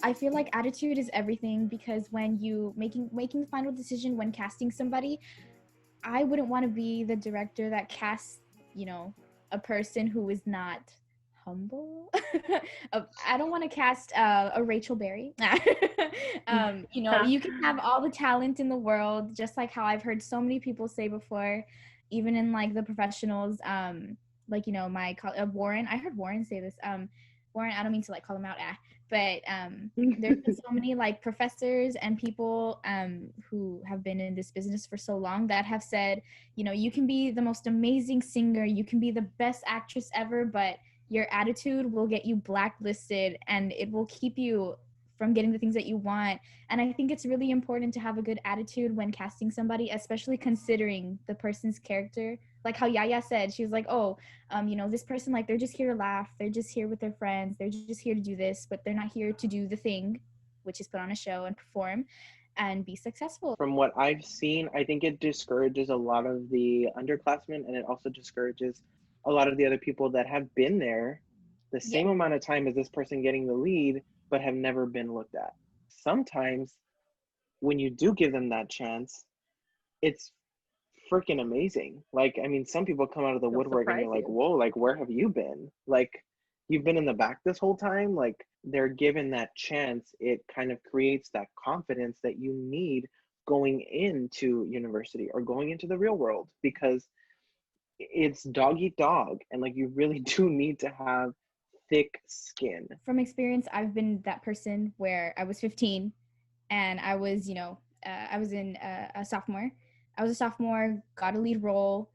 I feel like attitude is everything, because when you making the final decision when casting somebody, I wouldn't want to be the director that casts, a person who is not humble. I don't want to cast a Rachel Berry. You can have all the talent in the world, just like how I've heard so many people say before, even in like the professionals, my Warren. I heard Warren say this. Warren, I don't mean to like call him out, but there's been so many like professors and people who have been in this business for so long that have said, you can be the most amazing singer, you can be the best actress ever, but your attitude will get you blacklisted and it will keep you from getting the things that you want. And I think it's really important to have a good attitude when casting somebody, especially considering the person's character. Like how Yaya said, she was like, this person, like, they're just here to laugh, they're just here with their friends, they're just here to do this, but they're not here to do the thing, which is put on a show and perform and be successful. From what I've seen, I think it discourages a lot of the underclassmen, and it also discourages a lot of the other people that have been there the same amount of time as this person getting the lead, but have never been looked at. Sometimes when you do give them that chance, it's freaking amazing. Like, I mean, some people come out of the woodwork and you're like, whoa, like, where have you been? Like, you've been in the back this whole time. Like, they're given that chance. It kind of creates that confidence that you need going into university or going into the real world, because it's dog eat dog, and like, you really do need to have thick skin. From experience, I've been that person where I was 15 and I was, I was in a sophomore. I was a sophomore, got a lead role.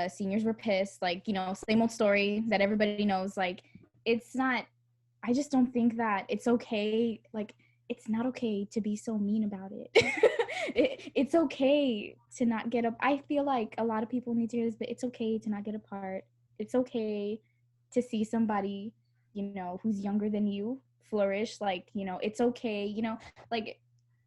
Seniors were pissed, like, same old story that everybody knows. Like, I just don't think that it's okay. Like, it's not okay to be so mean about it. It's okay to not get up. I feel like a lot of people need to hear this, but it's okay to not get a part. It's okay to see somebody, who's younger than you flourish. Like, it's okay, like,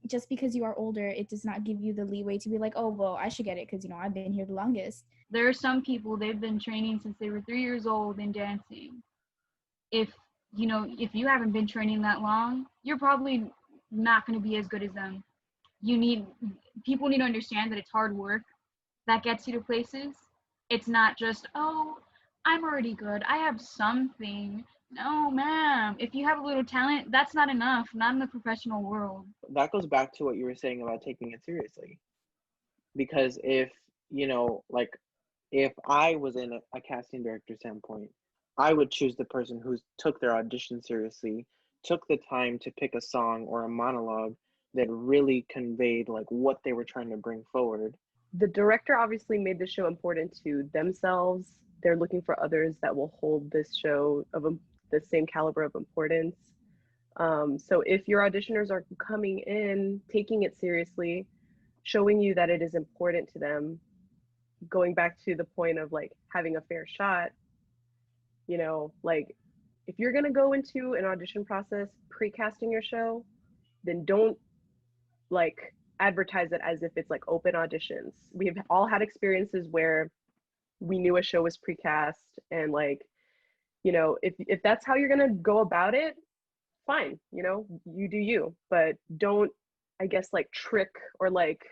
just because you are older, it does not give you the leeway to be like, oh, well, I should get it because, I've been here the longest. There are some people, they've been training since they were 3 years old in dancing. If you haven't been training that long, you're probably not going to be as good as them. People need to understand that it's hard work that gets you to places. It's not just, oh, I'm already good, I have something. No, ma'am. If you have a little talent, that's not enough. Not in the professional world. That goes back to what you were saying about taking it seriously. Because if I was in a casting director standpoint, I would choose the person who took their audition seriously, took the time to pick a song or a monologue that really conveyed like what they were trying to bring forward. The director obviously made the show important to themselves. They're looking for others that will hold this show of the same caliber of importance. So if your auditioners are coming in, taking it seriously, showing you that it is important to them, going back to the point of like having a fair shot, like, if you're gonna go into an audition process pre-casting your show, then don't like advertise it as if it's like open auditions. We've all had experiences where we knew a show was pre-cast, and like, if that's how you're gonna go about it, fine, you do you, but don't, I guess, like trick or like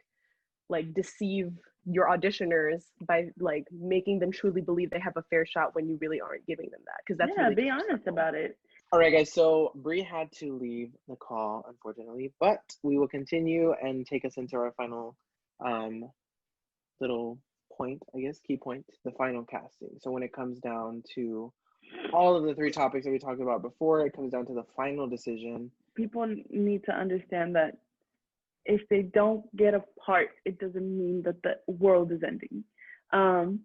deceive your auditioners by like making them truly believe they have a fair shot when you really aren't giving them that, because that's really be honest about it. All right, guys, so Bree had to leave the call, unfortunately, but we will continue and take us into our final little point, I guess, key point, the final casting. So when it comes down to all of the 3 topics that we talked about before, it comes down to the final decision. People need to understand that if they don't get a part, it doesn't mean that the world is ending. And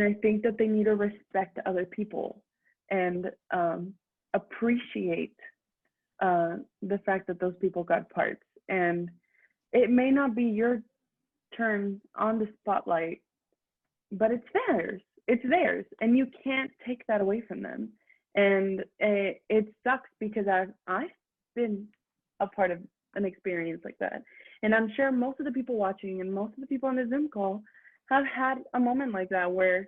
I think that they need to respect other people and appreciate the fact that those people got parts. And it may not be your turn on the spotlight, but it's theirs. It's theirs, and you can't take that away from them. And it sucks because I've been a part of an experience like that. And I'm sure most of the people watching and most of the people on the Zoom call have had a moment like that where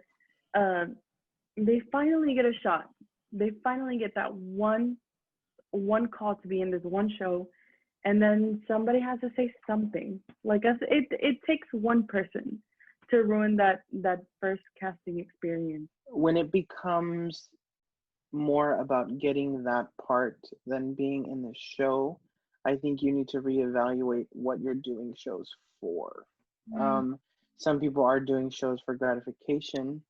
they finally get a shot. They finally get that one call to be in this one show, and then somebody has to say something. Like it takes one person to ruin that first casting experience. When it becomes more about getting that part than being in the show, I think you need to reevaluate what you're doing shows for. Some people are doing shows for gratification,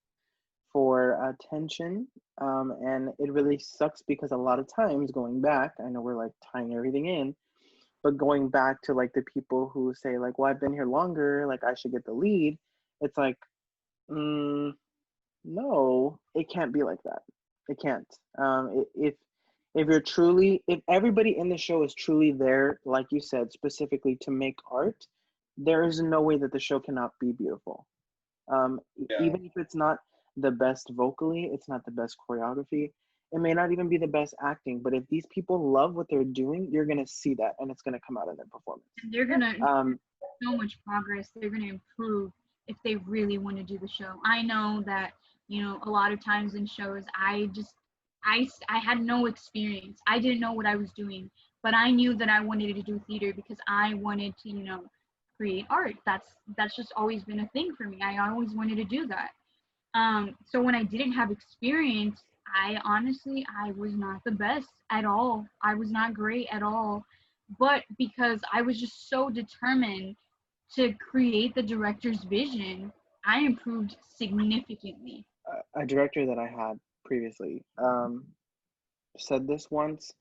for attention, and it really sucks because a lot of times, going back, I know we're like tying everything in, but going back to like the people who say like, well, I've been here longer, like I should get the lead, it's like, no, it can't be like that. It can't. If you're truly, if everybody in the show is truly there, like you said, specifically to make art, there is no way that the show cannot be beautiful. Even if it's not the best vocally, it's not the best choreography, it may not even be the best acting, but if these people love what they're doing, you're gonna see that, and it's gonna come out in their performance. They're gonna so much progress. They're gonna improve if they really want to do the show. I know that, you know, a lot of times in shows, I had no experience. I didn't know what I was doing, but I knew that I wanted to do theater because I wanted to, you know, create art. That's just always been a thing for me. I always wanted to do that. So when I didn't have experience, I was not the best at all. I was not great at all. But because I was just so determined to create the director's vision, I improved significantly. A director that I had previously said this once,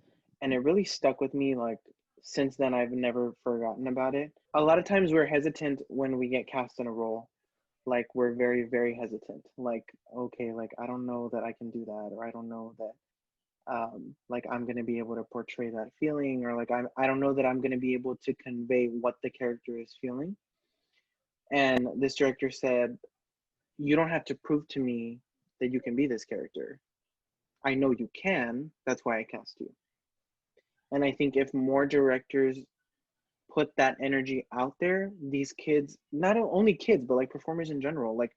and it really stuck with me. Like, since then, I've never forgotten about it. A lot of times we're hesitant when we get cast in a role. Like, we're very, very hesitant. Like, okay, like, I don't know that I can do that, or I don't know that like I'm going to be able to portray that feeling, or like I don't know that I'm going to be able to convey what the character is feeling. And this director said, you don't have to prove to me that you can be this character. I know you can, that's why I cast you. And I think if more directors put that energy out there, these kids, not only kids, but like performers in general, like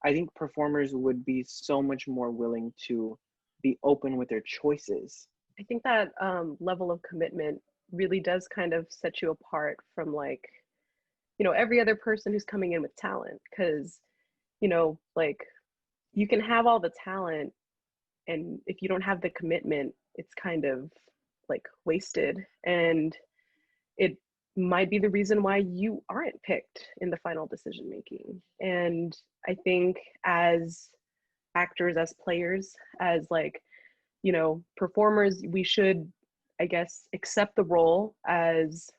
I think performers would be so much more willing to be open with their choices. I think that level of commitment really does kind of set you apart from, like, you know, every other person who's coming in with talent. Because, you know, like, you can have all the talent, and if you don't have the commitment, it's kind of like wasted, and it might be the reason why you aren't picked in the final decision making. And I think as actors, as players, as, like, you know, performers, we should, I guess, accept the role as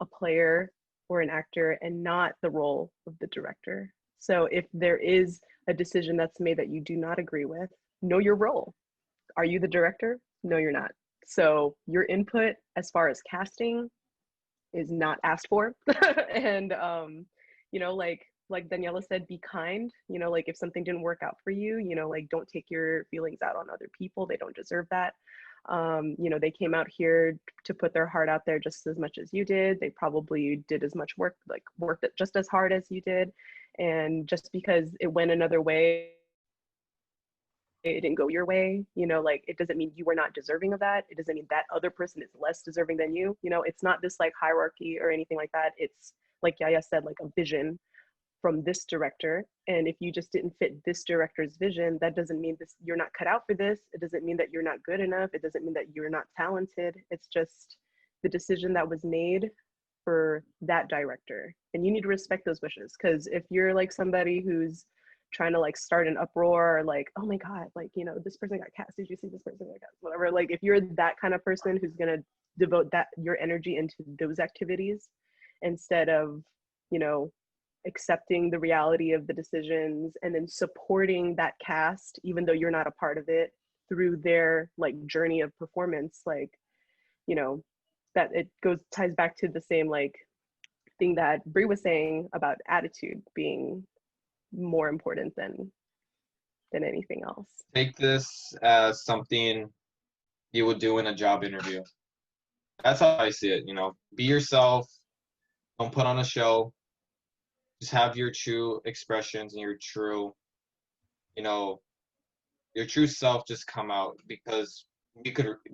a player or an actor and not the role of the director. So if there is a decision that's made that you do not agree with, know your role. Are you the director? No, you're not. So your input as far as casting is not asked for. And you know, like Daniela said, be kind. You know, like, if something didn't work out for you, you know, like, don't take your feelings out on other people. They don't deserve that. You know, they came out here to put their heart out there just as much as you did. They probably did as much work, like worked just as hard as you did. And just because it went another way, it didn't go your way, you know, like, it doesn't mean you were not deserving of that. It doesn't mean that other person is less deserving than you. You know, it's not this like hierarchy or anything like that. It's like Yaya said, like a vision from this director. And if you just didn't fit this director's vision, that doesn't mean this, you're not cut out for this. It doesn't mean that you're not good enough. It doesn't mean that you're not talented. It's just the decision that was made for that director. And you need to respect those wishes. Because if you're like somebody who's trying to like start an uproar, or like, oh my God, like, you know, this person got cast, did you see this person got cast, whatever. Like, if you're that kind of person who's gonna devote that your energy into those activities instead of, you know, accepting the reality of the decisions and then supporting that cast, even though you're not a part of it, through their like journey of performance, like, you know, that it ties back to the same like thing that Brie was saying about attitude being more important than anything else. Take this as something you would do in a job interview. That's how I see it, you know. Be yourself, don't put on a show. Just have your true expressions and your true, you know, your true self just come out, because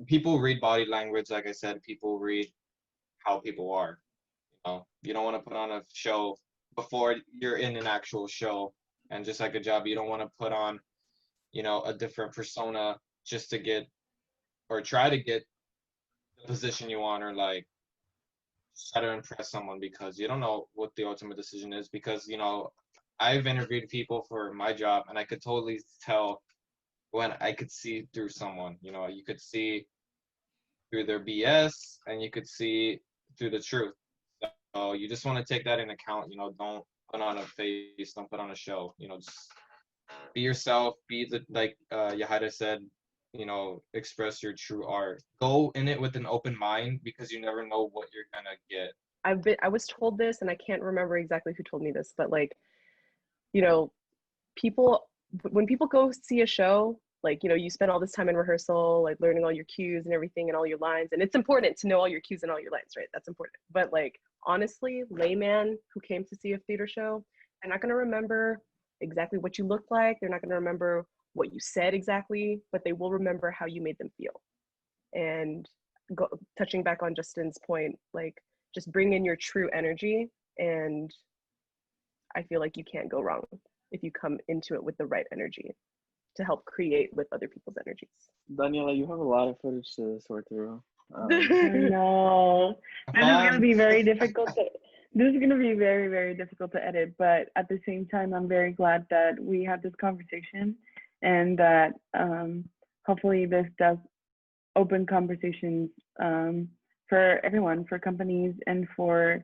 people read body language, like I said, people read how people are. You don't want to put on a show before you're in an actual show. And just like a job, you don't want to put on, a different persona just to get, or try to get the position you want, or like try to impress someone, because you don't know what the ultimate decision is. Because, I've interviewed people for my job, and I could totally tell when I could see through someone. You could see through their BS, and you could see through the truth. So you just want to take that in account. Don't put on a face, don't put on a show. Just be yourself. Be like Yahida said. Express your true art. Go in it with an open mind, because you never know what you're gonna get. I was told this, and I can't remember exactly who told me this, but like, when people go see a show, like, you spend all this time in rehearsal, like learning all your cues and everything and all your lines. And it's important to know all your cues and all your lines, right? That's important. But like, honestly, layman who came to see a theater show, they're not going to remember exactly what you looked like. They're not going to remember what you said exactly, but they will remember how you made them feel. And touching back on Justin's point, like, just bring in your true energy. And I feel like you can't go wrong if you come into it with the right energy to help create with other people's energies. Daniela, you have a lot of footage to sort through. I know. This is going to be very difficult this is going to be very, very difficult to edit, but at the same time, I'm very glad that we had this conversation, and that hopefully this does open conversations for everyone, for companies, and for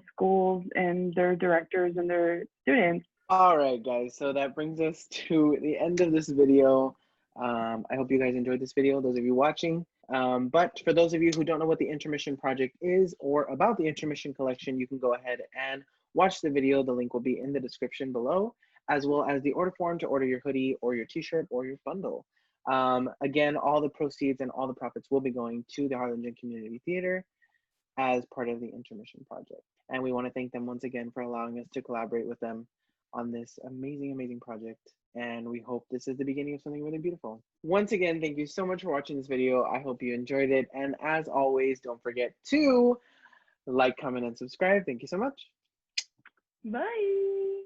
schools and their directors and their students. All right, guys, so that brings us to the end of this video. I hope you guys enjoyed this video, those of you watching. But for those of you who don't know what the Intermission Project is, or about the Intermission Collection, you can go ahead and watch the video. The link will be in the description below, as well as the order form to order your hoodie or your t-shirt or your bundle. Again, all the proceeds and all the profits will be going to the Harlingen Community Theater as part of the Intermission Project. And we want to thank them once again for allowing us to collaborate with them on this amazing, amazing project. And we hope this is the beginning of something really beautiful. Once again, thank you so much for watching this video. I hope you enjoyed it. And as always, don't forget to like, comment, and subscribe. Thank you so much. Bye.